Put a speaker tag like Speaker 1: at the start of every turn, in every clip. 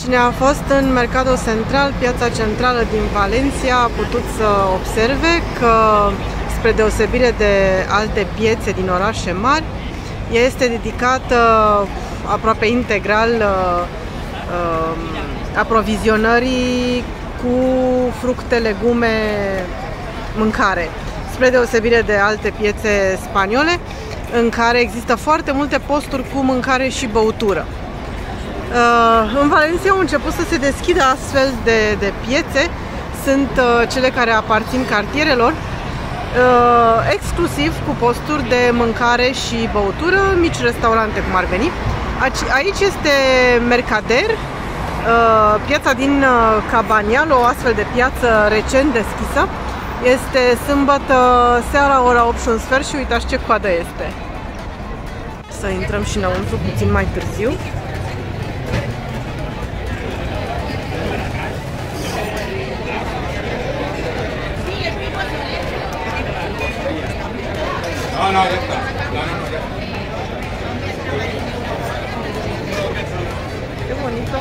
Speaker 1: Cine a fost în Mercado Central, piața centrală din Valencia, a putut să observe că, spre deosebire de alte piețe din orașe mari, ea este dedicată aproape integral aprovizionării cu fructe, legume, mâncare. Spre deosebire de alte piețe spaniole, în care există foarte multe posturi cu mâncare și băutură. În Valencia au început să se deschidă astfel de piețe. Sunt cele care aparțin cartierelor, exclusiv cu posturi de mâncare și băutură, mici restaurante cum ar veni. Aici este Mercader, piața din Cabanial, o astfel de piață recent deschisă. Este sâmbătă seara, ora 8:15 și uitați ce coadă este. Să intrăm și înăuntru puțin mai târziu. Qué bonito.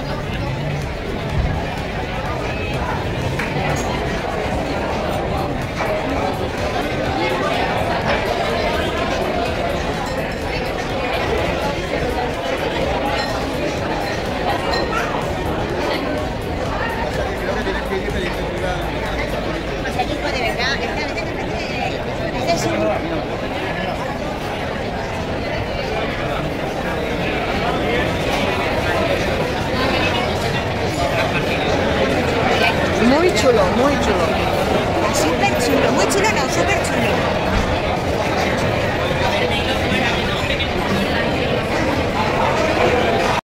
Speaker 1: Muy chulo, muy chulo.
Speaker 2: Súper chulo, muy chulo, no, súper chulo.